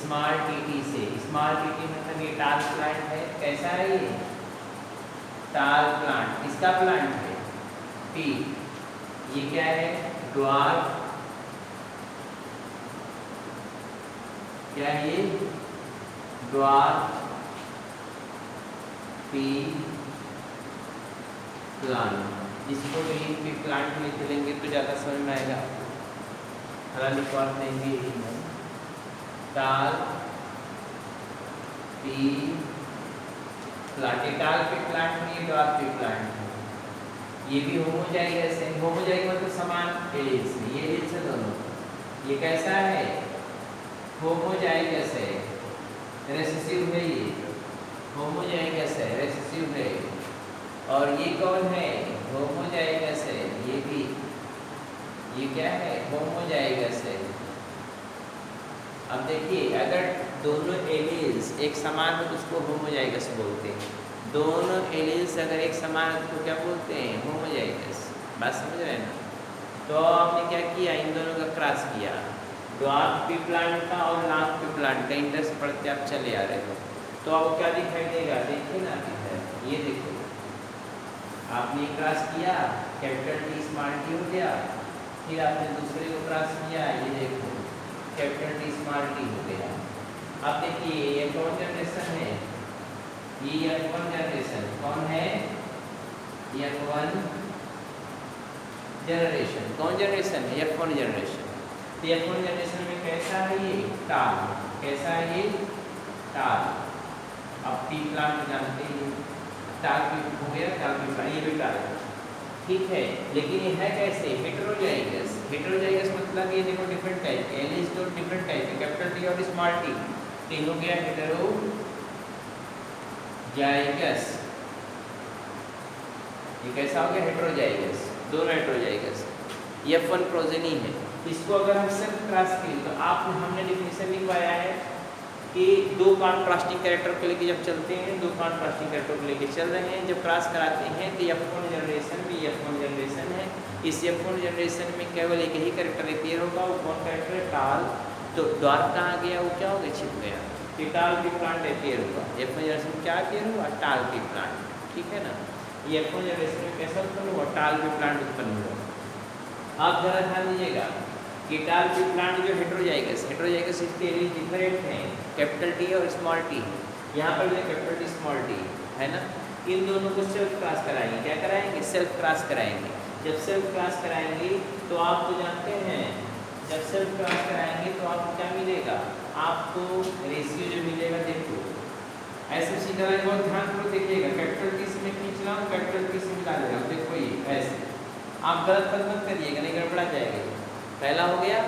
स्मॉल टीटी से। स्मॉल टीटी मतलब ये टाल प्लांट है, कैसा है ये टाल प्लांट, किसका प्लांट है टी, ये क्या है ड्वार्फ, क्या है ये ड्वार्फ पी प्लांट। इसको ग्रीन पी प्लांट में लिख लेंगे तो ज़्यादा समझ में आएगा, लिखवा देंगे टाल पी प्लांट, टाल पी प्लांट में ये ड्वार्फ पी प्लांट है, ये भी होमोजाइगस है। होमोजाइगस मतलब समान एलिमेंट्स में, ये एलिमेंट्स है दोनों, ये कैसा है होमोजाइगस है, रेसेसिव है, ये होमोजाइगस है, रेसेसिव है। और ये कौन है होमोजाइगस है, ये भी, ये क्या है होमोजाइगस है। अब देखिए अगर दोनों एलिल्स एक समान हो तो उसको होमोजाइगस बोलते हैं, दोनों एलिल्स अगर एक समान हो तो क्या बोलते हैं होमोजाइगस। बात समझ रहे हैं ना। तो आपने क्या किया, इन दोनों का क्रॉस किया, ड्वार्फ पी प्लांट का और लॉन्ग पी प्लांट का, इंटरेस्ट पढ़ते आप चले आ रहे हो। तो आपको क्या दिखाई देगा, देखिए ना इधर, ये देखो आपने क्रॉस किया कैपिटल टी स्मॉल टी हो गया, फिर आपने दूसरे को क्रॉस किया, ये देखो कैपिटल टी स्मॉल टी हो गया। अब देखिए ये कौन जनरेशन है, ये F1 जनरेशन, कौन है F1 जनरेशन, कौन जनरेशन है F1 जनरेशन। तो F1 जनरेशन में कैसा है ये टाल, कैसा है ये टाल। अब टी प्लांट जानते हैं, टाल भी हो गया, टाल भी प्लांट, ये भी टाल है, ठीक है। लेकिन ये है कैसे हेटेरोजाइगस। हेटेरोजाइगस मतलब ये देखो डिफरेंट टाइप है, एलिस तो डिफरेंट टाइप है, कैपिटल टी और स्मॉल टी, तीन हो गया हेटेरोजाइगस। ये कैसा हो गया हेटेरोजाइगस, दोनों हेटेरोजाइगस। ये F1 प्रोजेनी है। इसको अगर हम सेल्फ क्रॉस करें तो आपने हमने डिफिनेशन लिखवाया है कि दो कॉन्ट्रास्टिंग कैरेक्टर को लेके जब चलते हैं, दो कॉन्ट्रास्टिंग कैरेक्टर को लेके चल रहे हैं, जब क्रॉस कराते हैं तो F1 जनरेशन भी F1 जनरेशन है। इस F1 जनरेशन में केवल एक ही कैरेक्टर अपीयर होगा, वो कौन कैरेक्टर है टाल। तो ड्वार्फ कहाँ गया, वो क्या हो गया छिप गया, कि टाल पी प्लांट अपीयर हुआ। F1 जनरेशन में क्या अपीयर हुआ टाल पी प्लांट, ठीक है ना। ये F1 जनरेशन में कैसा उत्पन्न हुआ टाल पी प्लांट उत्पन्न हुआ। आप जरा ध्यान दीजिएगा कि टाल पी प्लांट जो हेटेरोजाइगस, हेटेरोजाइगस इसके एलिमेंट डिफरेंट हैं, कैपिटल टी और स्मॉल टी। यहाँ पर जो कैपिटल टी स्मॉल टी है ना, इन दोनों को सेल्फ क्रॉस कराएंगे। क्या कराएंगे, सेल्फ क्रॉस कराएंगे। जब सेल्फ क्रॉस कराएंगे तो आप तो जानते हैं, जब सेल्फ क्रॉस कराएंगे तो आपको क्या मिलेगा, आपको रेशियो जो मिलेगा, देखो ऐसे सीधा बहुत ध्यान पूर्वक देखिएगा, कैपिटल टी से मैं खींच रहा हूँ, कैपिटल टी से मिला दे रहा हूँ, देखो ये ऐसे, आप गलत मत करिएगा, नहीं गड़बड़ा जाएगा। पहला हो गया,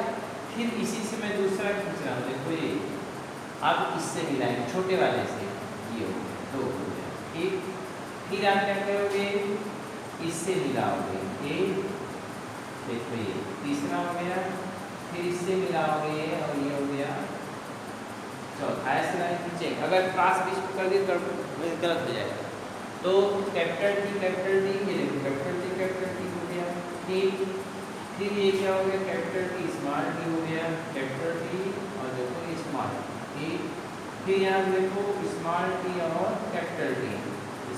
फिर इसी से मैं दूसरा खींच रहा हूँ, देखो ये आप इससे मिलाएंगे, छोटे वाले से, ये हो दो हो गया, ठीक। फिर आप क्या करोगे, इससे मिलाओगे, एक देखो ये तीसरा हो गया, फिर इससे मिलाओगे और ये हो गया चौथा। ऐसे लाइन खींचे, अगर क्रॉस बीच में कर दिए तो गलत हो जाएगा। तो कैपिटल टी ये देखो कैपिटल टी हो गया, ठीक। फिर ये क्या हो गया, कैपिटल टी स्मॉल टी हो गया, कैपिटल टी और देखो ये स्मॉल टी। फिर यहाँ देखो स्मॉल टी और कैपिटल टी,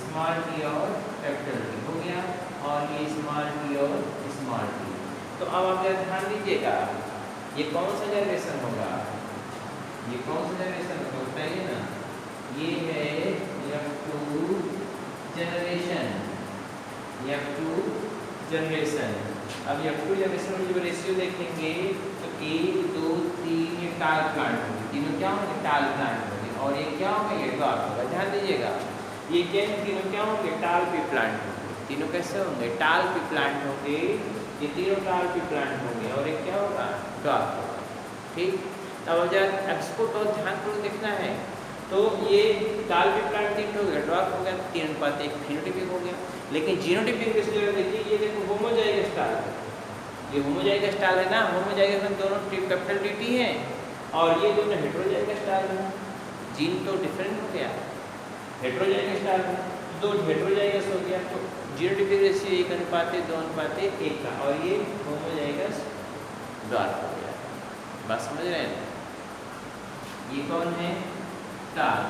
स्मॉल टी और कैपिटल टी हो गया, और ये स्मॉल टी और स्मॉल टी। तो अब आप ध्यान दीजिएगा, ये कौन सा जनरेशन होगा, ये कौन सा जनरेशन होगा बताइए ना। ये है F2 जनरेशन, F2 जनरेशन। अब F2 जनरेशन में जब रेशियो देखेंगे तो 1 2 3 ये टाल प्लांट होंगे, तीनों क्या होंगे? टाल प्लांट होंगे। और ये क्या होगा? ये डॉट होगा। ध्यान दीजिएगा, ये क्या तीनों क्या होंगे? टाल पी प्लांट होंगे। तीनों कैसे होंगे? टाल पी प्लांट होंगे। ये तीनों टाल पी प्लांट होंगे और एक क्या होगा? डॉट होगा। ठीक, अब जरा एक्सपोर्ट और ध्यानपूर्वक देखना है। तो ये टाल पी प्लांट तीन हो गया, डॉट हो गया, 3:1 फिनोटाइपिक हो गया। लेकिन जीनोटाइपिक रेशियो देखिए, ये देखो होमोजाइगस टाल, ये होमोजाइगस टाल है ना, होमोजाइगस में दोनों कैपिटल टी है और ये दोनों हेटेरोजाइगस टाल है। जीन तो डिफरेंट हो गया, हेटेरोजाइगस टाल है, दो हेटेरोजाइगस हो गया। तो जीनोटाइपिक रेशियो 1:2:1 का, और ये होमोजाइगस डॉट हो गया। बात समझ रहे हैं? ये कौन है? टाल।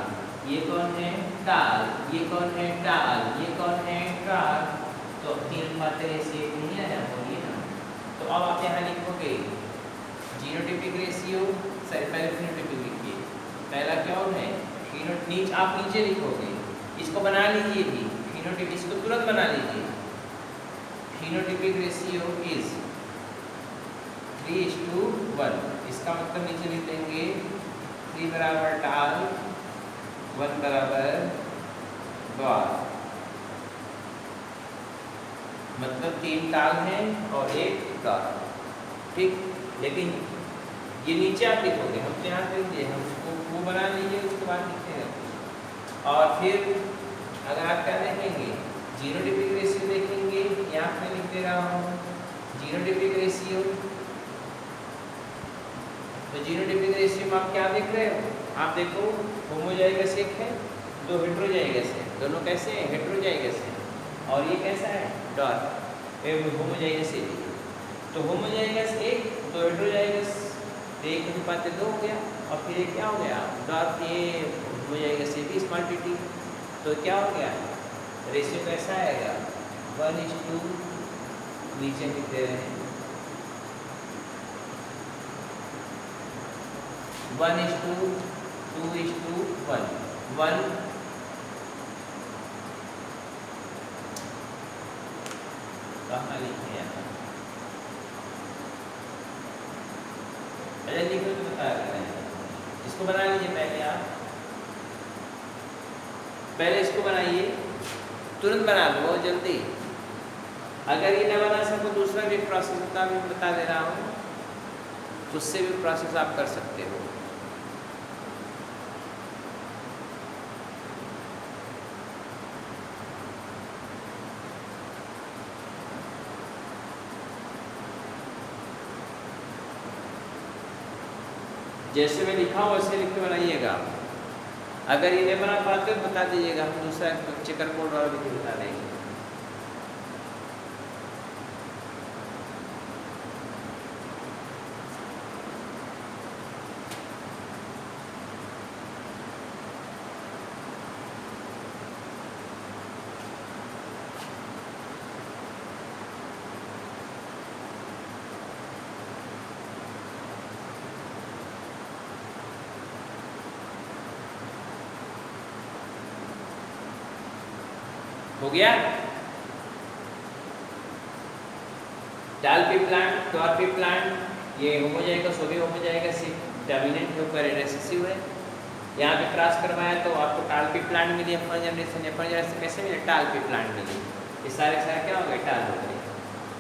ये कौन है? टाल। ये कौन है? टाल। ये कौन है? टाल। तो 3:1 रेशियो नहीं आया, बोलिए ना। तो अब आप यहाँ लिखोगे जीनोटाइपिक रेशियो, पहले फिनोटाइपिक लिखिए। पहला क्या है? फिनोटाइप, आप नीचे लिखोगे, इसको बना लीजिए भी, फिनोटाइप इसको तुरंत बना लीजिए। Phenotypic ratio is 3:1। इसका मतलब नीचे लिख देंगे 3 बराबर टाल, 1 बराबर डॉट। मतलब 3 टाल हैं और 1 डॉट। ठीक, लेकिन ये नीचे आप लिखोगे, हम ध्यान दीजिए, हम उसको वो बना लीजिए, उसके बाद लिखेंगे। और फिर अगर आप क्या देखेंगे? जीनोटाइपिक रेशियो देखेंगे, यहाँ पे लिख दे रहा हूँ जीनोटाइपिक रेशियो। तो जीनोटाइपिक रेशियो में आप क्या देख रहे हो? आप देखो होमोजाइगस एक है, दो हेटेरोजाइगस है, दोनों कैसे हैं? हेटेरोजाइगस है। और ये कैसा है? डॉट। होमोजाइगस है। तो होमोजाइगस 1, दो हेटेरोजाइगस 1:2 हो गया। और फिर ये क्या हो गया? डॉट। ये होमोजाइगस से भी स्मॉल टी। तो क्या हो गया? रेशियो कैसा आएगा? 1:2, नीचे लिख दे रहे हैं 1:2:1, 1 कहाँ लिखे यहाँ? पहले लिखो तो बता रहे हैं। इसको बना लीजिए पहले आप, पहले इसको बनाइए, तुरंत बना लो बहुत जल्दी। अगर ये न बना सको, दूसरा भी प्रोसेस बता दे रहा हूँ, तो उससे भी प्रोसेस आप कर सकते हो। जैसे मैं लिखा हूँ वैसे लिख के बनाइएगा। अगर ये नहीं बना पाते तो बता दीजिएगा, हम दूसरा चेकर कोड वाला भी बता देंगे। हो गया? Tall pea plant, tall pea plant, ये होमोजाइगस, वो भी होमोजाइगस डोमिनेंट है, ऊपर रिसेसिव है। यहाँ पे क्रॉस करवाया तो आपको टाल पी प्लांट मिली, F1 जनरेशन। F1 जनरेशन कैसे मिले? टाल पी प्लांट मिली। ये सारे क्या हो गए? टाल हो गए,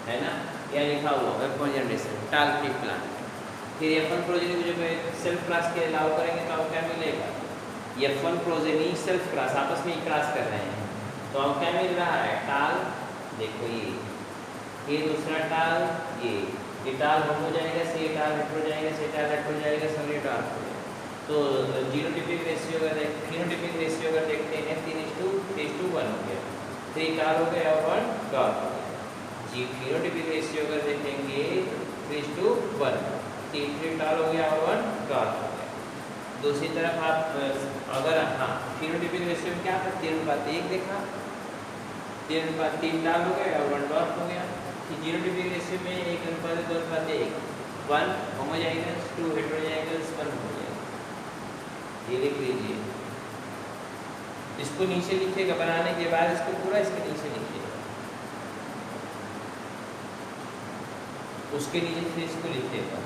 है ना? यहाँ लिखा हुआ F1 जनरेशन टाल पी प्लांट। फिर F1 प्रोजेनी को जब सेल्फ क्रॉस के अलाउ करेंगे तो आपको क्या मिलेगा? F1 प्रोजेनी सेल्फ क्रॉस, आपस में ही क्रॉस कर रहे हैं, तो अब क्या मिल रहा है? टाल। देखो ये दूसरा टाल, ये टाल होमोजाइगस, ये टाल हेटेरोजाइगस, ये टाल हेटेरोजाइगस और ये टाल। तो जीनोटाइपिक रेशियो अगर फिनोटाइपिक रेशियो अगर देखते हैं 3:1 हो गया, 3 टाल हो गया और 1 डॉट हो गया। जी फिनोटाइपिक रेशियो अगर देखेंगे 3:1, 3 टाल हो गया और 1 डॉट हो गया। दूसरी तरफ आप अगर हाँ फिनोटाइपिक रेशियो में क्या था? 3:1 देखा, 3:3 टाल हो गया और 1 डॉट हो गया। जीनोटाइपिक रेशियो में 1:2:1, 1 होमोजाइगस, 2 हेटेरोजाइगस, 1 होमोजाइगस। ये लिख लीजिए इसको नीचे लिखिएगा, बनाने के बाद इसको पूरा इसके नीचे लिखिएगा, उसके नीचे फिर इसको लिखिएगा।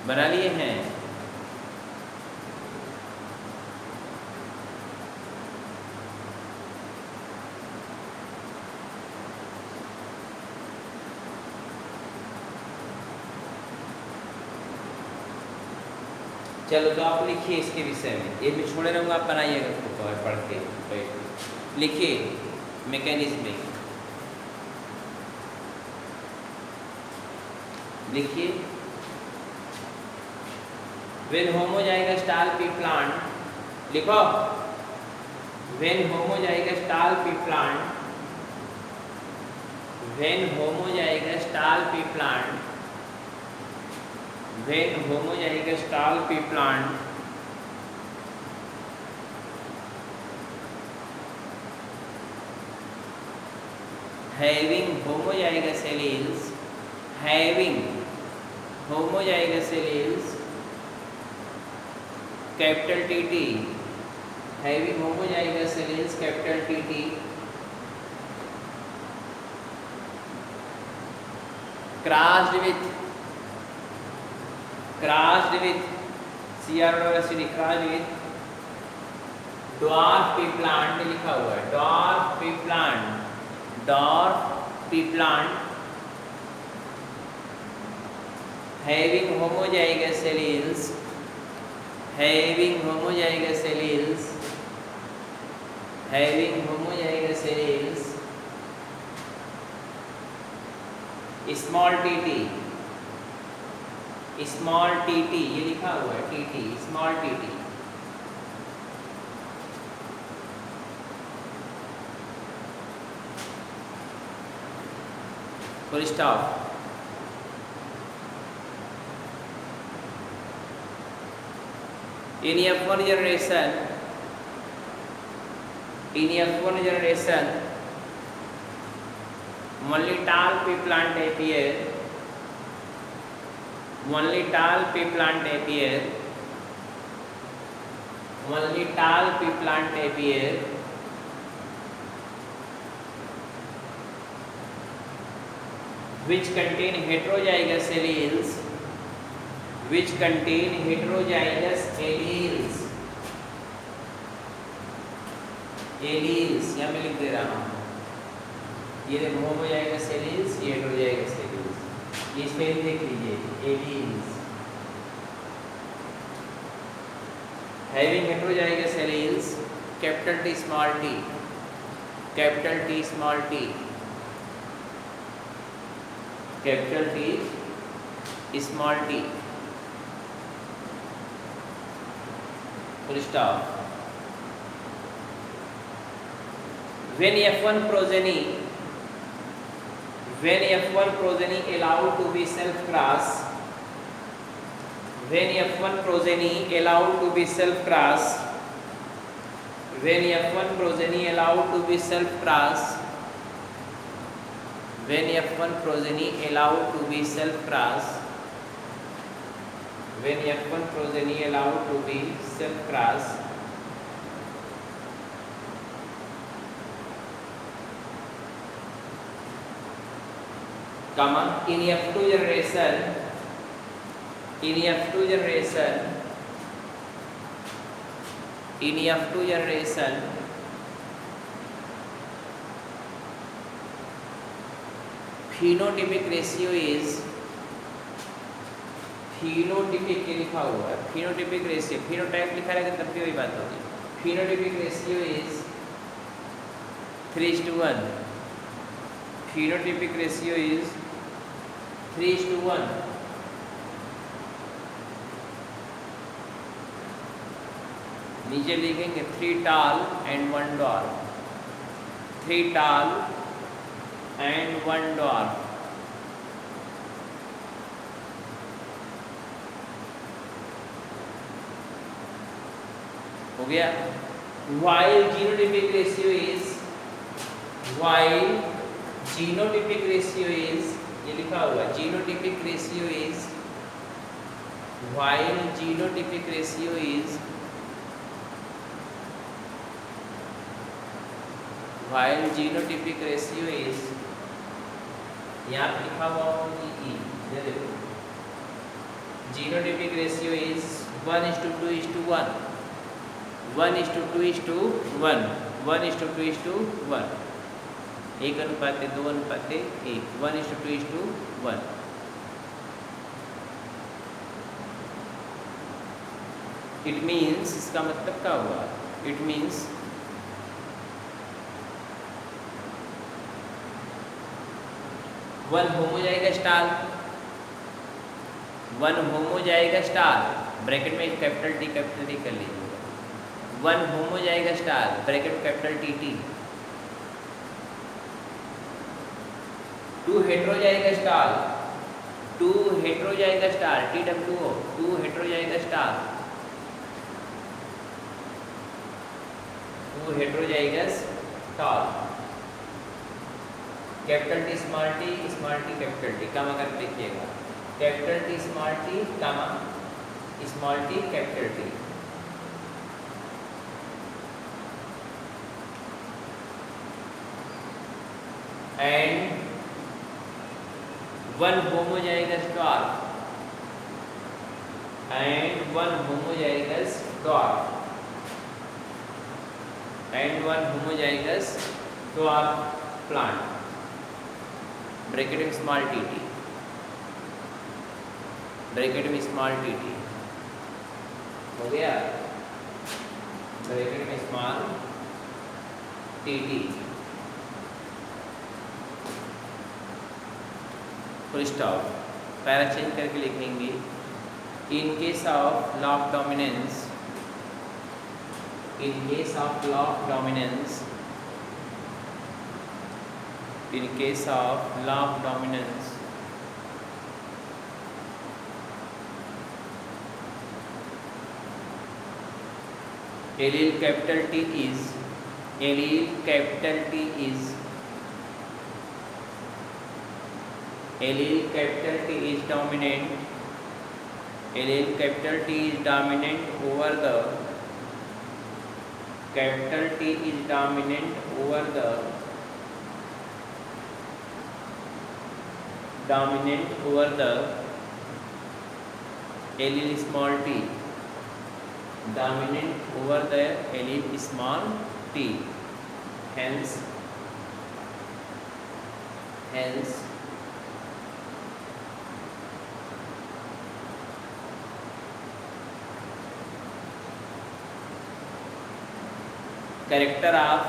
बना लिए हैं? चलो तो आप लिखिए इसके विषय में, ये मैं छोड़े रहूँगा, आप बनाइएगा उसको पढ़ के बैठ के। लिखिए मैकेनिज्म, लिखिए व्हेन होमोजाइगस प्लांट, लिखो when homozygous plant, when homozygous plant, when homozygous plant having homozygous alleles, having homozygous alleles capital TT, having homozygous alleles capital TT, crossed with CR और acid, crossed with dwarf pea plant लिखा हुआ है, dwarf pea plant having homozygous alleles, having homozygous alleles, having homozygous alleles, small tt, ये लिखा हुआ है tt, small tt, full stop. In F1 generation, only tall pea plant appear, only tall pea plant appear, only tall pea plant appear, which contain heterozygous alleles, which contain heterozygous alleles, alleles यहाँ मैं लिख दे रहा हूँ, ये homozygous alleles, ये heterozygous alleles, ये spell देख लीजिए, alleles having heterozygous alleles, capital T small t, capital T small t, capital T small t, full stop. When F1 progeny allowed to be self-class, when F1 progeny allowed to be self-class, when F1 progeny allowed to be self-class, when F1 progeny allowed to be self-class, when F1 progeny allowed to be self-class, comma in F2 generation, in F2 generation phenotypic ratio is, phenotypic के लिखा हुआ है, phenotypic ratio, phenotype लिखा रहेगा तब भी वही बात होगी, phenotypic ratio is 3:1, phenotypic ratio is 3:1, नीचे लिखेंगे 3 tall and 1 dwarf, 3 tall and 1 dwarf, हो गया। while genotypic ratio is, ये लिखा हुआ genotypic ratio is while genotypic ratio is यहाँ पे लिखा हुआ होगा ई, ये देखो genotypic ratio is 1:2:1, 1:2:1, 1:2:1, 1:2:1, 1:2:1। It means, इसका मतलब क्या हुआ? इट मीन्स 1 होमो जाएगा स्टार, 1 होमो जाएगा स्टार, ब्रैकेट में कैपिटल टी कर लीजिएगा, 1 होमो जाएगा star, bracket capital T T, 2 hetero जाएगा स्टार, 2 हेट्रो जाएगा स्टार, TWO, 2 हेट्रो जाएगा स्टार, 2 हेट्रो जाएगा star, capital T small T capital T, comma कर देखिएगा, capital T small T comma small T capital T. And 1 homo जाएगा star, and 1 homo जाएगा star, and 1 homo जाएगा star plant, bracket में small T T, bracket में small T T हो गया, bracket में small T T, full stop. Para change करके लिखेंगे, in case of law of dominance, in case of law of dominance, in case of law of dominance, allele capital T is, allele capital T is, allele capital T is dominant, allele capital T is dominant over the, capital T is dominant over the, dominant over the allele small t, dominant over the allele small t, hence character of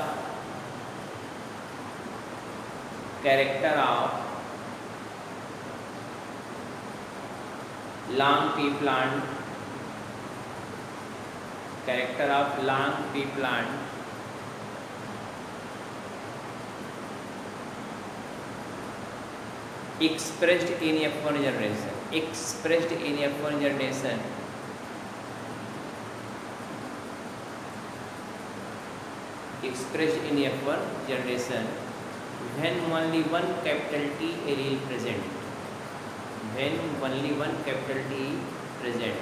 long pea plant, character of long pea plant expressed in F1 generation, expressed in F1 generation, expressed in F1 generation when only one capital T allele present, when only one capital T present,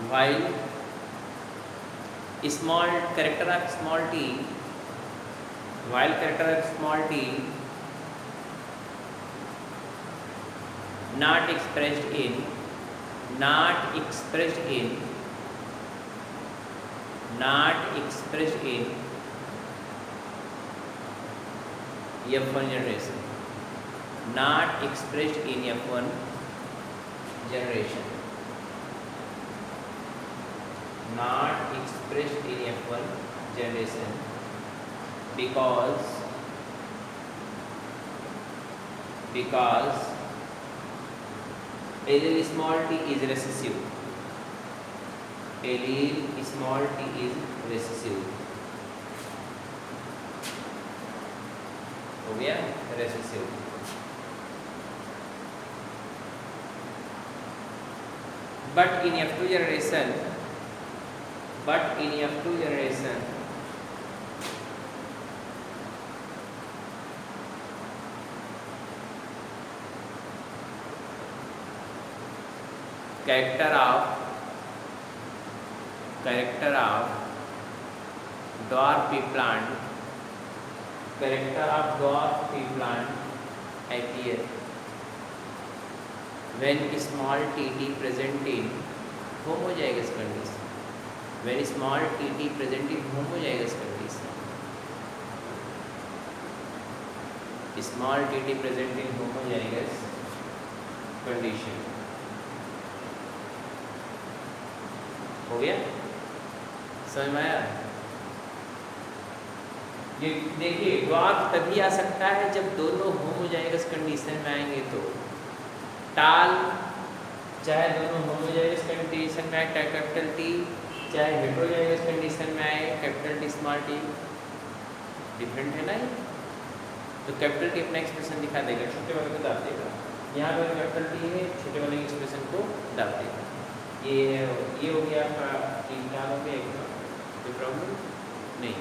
while small character of small t, while character of small t not expressed in F1 generation, not expressed in F1 generation, not expressed in F1 generation, because allele small t is recessive, allele small t is recessive, हो गया recessive, but in F2 generation character of dwarf pea plant appear when small tt present in homozygous condition. When small tt present in homozygous condition. Small tt present in homozygous condition. हो गया, समझ में आया? ये देखिए dwarf तभी आ सकता है जब दोनों होमोजाइगस कंडीशन में आएंगे। तो टाल चाहे दोनों होमोजाइगस कंडीशन में आए कैपिटल टी, चाहे हेटेरोजाइगस कंडीशन में आए capital T small T, different है ना ये। तो कैपिटल टी अपना एक्सप्रेशन दिखा देगा, छोटे वाले को दाब देगा। यहाँ पर कैपिटल टी है, छोटे वाले एक्सप्रेशन को दाब देगा। ये हो गया आपका तीन टाल हो गया, कोई प्रॉब्लम नहीं।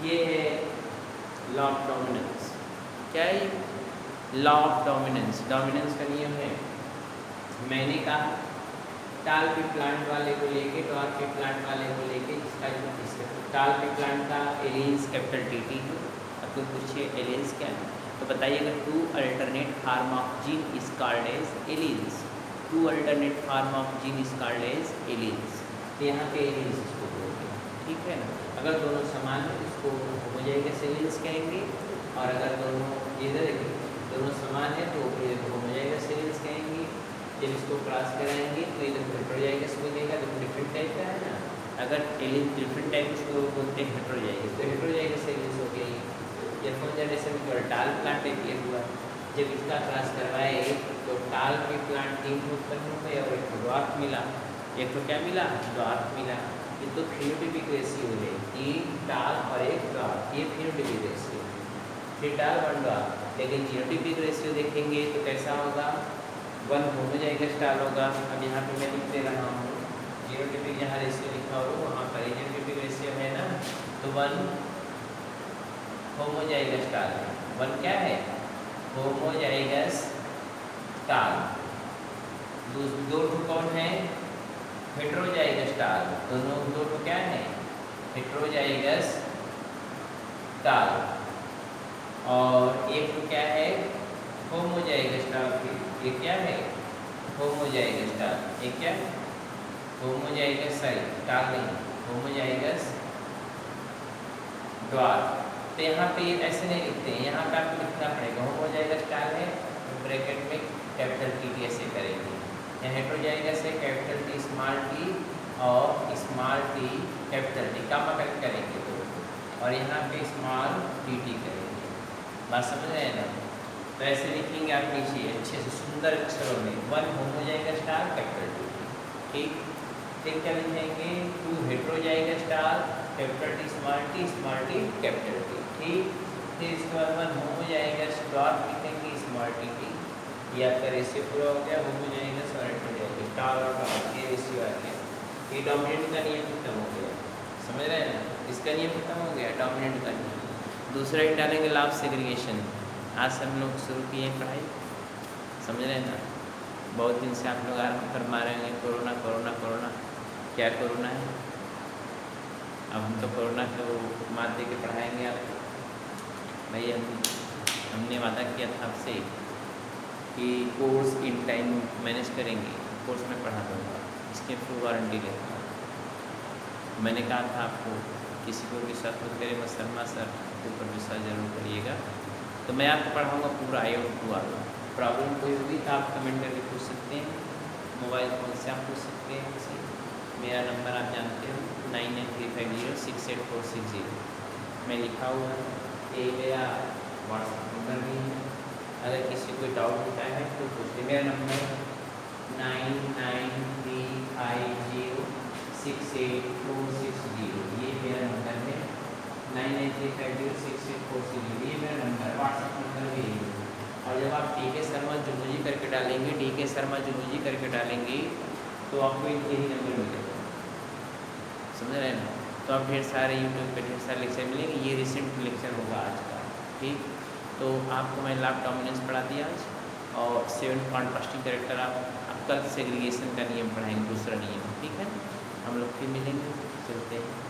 ये है लॉ ऑफ डोमिनेंस। क्या है? Law of dominance. डोमिनेंस का नियम है, मैंने कहा टाल पे प्लांट वाले को लेके ड्वार्फ पे प्लांट वाले को लेके, इसका टाल पे प्लांट का एलियंस कैपिटल टी टी है। अब कोई पूछिए एलियंस क्या है, तो बताइए अगर two alternate form of gene is called as alleles. Two alternate form of gene is called as alleles. तो यहाँ पे एलियंस इसको बोलते हैं, ठीक है ना। अगर दोनों समान है इसको होमोजाइगस एलियंस कहेंगे, और अगर दोनों इधर दोनों समान है तो फिर होमोजाइगस एलियंस कहेंगे। जब इसको क्रॉस कराएंगे तो इधर हेटेरोजाइगस मिलेगा, तो डिफरेंट टाइप का है ना। अगर एलियन डिफरेंट टाइप उसको बोलते हैं हेटेरोजाइगस, तो हेटेरोजाइगस एलियंस हो गई। ये फोन जनरेशन में टाल प्लांट एपियर हुआ, जब इसका क्रॉस करवाए तो टाल के प्लांट तीन उत्पन्न हुए और एक ड्वार्फ मिला। एक तो क्या मिला? ड्वार्फ मिला। ये तो फिनोटाइपिक रेशियो है, तीन टाल और एक ड्वार्फ, ये फिनोटाइपिक रेशियो। फिर टाल वन ड्वार्फ। लेकिन जीनोटाइपिक रेशियो देखेंगे तो कैसा होगा? वन होमोजाइगस टाल होगा। अब यहाँ पे मैं लिख दे रहा हूँ जीनोटाइपिक, जहाँ रेशियो लिखा हो वहाँ पर जीनोटाइपिक रेशियो है ना, तो वन होमोजाइगस टाल है। वन क्या है? होमोजाइगस टाल। दो कौन है? हेटेरोजाइगस टाल। दोनों दो क्या है? हेटेरोजाइगस टाल। और एक तो क्या है? होमोजाइगस टाल। ये क्या है? होमोजाइगस टाल। ये क्या है? होमोजाइगस टाल नहीं, होमोजाइगस ड्वार्फ। तो यहाँ पे ऐसे नहीं लिखते हैं, यहाँ पे आपको लिखना पड़ेगा होमोजाइगस टाल है तो ब्रैकेट में कैपिटल टी टी ऐसे करेंगे। यहाँ हेटेरोजाइगस है कैपिटल टी स्मॉल टी और स्मॉल टी कैपिटल टी, कामा करेक्ट करेंगे तो, और यहाँ पे स्मॉल टी टी करेंगे। बात समझ रहे हैं ना? तो ऐसे लिखेंगे आप नीचे अच्छे से सुंदर अक्षरों में, वन होमोजाइगस टाल कैपिटल टी, ठीक। फिर क्या लिखेंगे? टू हेटेरोजाइगस टाल capital T small T capital T, ठीक। फिर इसके बाद वन होमोजाइगस ड्वार्फ लिखेंगे स्मॉल टी टी। ये आपका रेशियो पूरा हो गया, होमोजाइगस और हेटेरोजाइगस टाल और ड्वार्फ, ये रेशियो आ गया। ये डोमिनेंट का नियम खत्म हो गया, समझ रहे हैं ना? इसका नियम खत्म हो गया, डोमिनेंट का नियम। दूसरा एक डालेंगे लॉ ऑफ सेग्रीगेशन। आज से हम लोग शुरू किए पढ़ाई, समझ रहे हैं ना? बहुत दिन से आप लोग आराम फरमा रहे हैं कोरोना कोरोना कोरोना। क्या कोरोना है? अब हम तो कोरोना को मात दे के पढ़ाएंगे आपको। भाई हमने वादा किया था आपसे कि कोर्स इन टाइम मैनेज करेंगे, कोर्स में पढ़ा दूँगा, इसके फुल वारंटी लेता हूँ। मैंने कहा था आपको किसी को विश्वास मत करिए, बस शर्मा सर के ऊपर विश्वास जरूर करिएगा। तो मैं आपको पढ़ाऊँगा पूरा आई आउट टू आर। प्रॉब्लम कोई होगी तो आप कमेंट करके पूछ सकते हैं, मोबाइल फ़ोन से आप पूछ सकते हैं किसी। मेरा नंबर आप जानते हो 9935068460 में लिखा हुआ है, ये मेरा व्हाट्सएप नंबर भी है। अगर किसी को डाउट होता है तो पूछिए। मेरा नंबर 9935068460, ये मेरा नंबर है। 9935068460, ये मेरा नंबर व्हाट्सएप नंबर भी है। और जब आप DK शर्मा जूलॉजी करके डालेंगे, DK शर्मा जूलॉजी करके डालेंगे तो आपको यही नंबर मिलेगा, समझ रहे हैं ना? तो आप ढेर सारे यूट्यूब पे ढेर सारे लेक्चर मिलेंगे। ये रिसेंट लेक्चर होगा आज का, ठीक। तो आपको मैं लॉ ऑफ डोमिनेंस पढ़ा दिया आज, और 7 कॉन्ट्रास्टिंग कैरेक्टर आपको कल सेग्रीगेशन का नियम पढ़ाएंगे, दूसरा नियम। ठीक है, हम लोग फिर मिलेंगे, चलते हैं।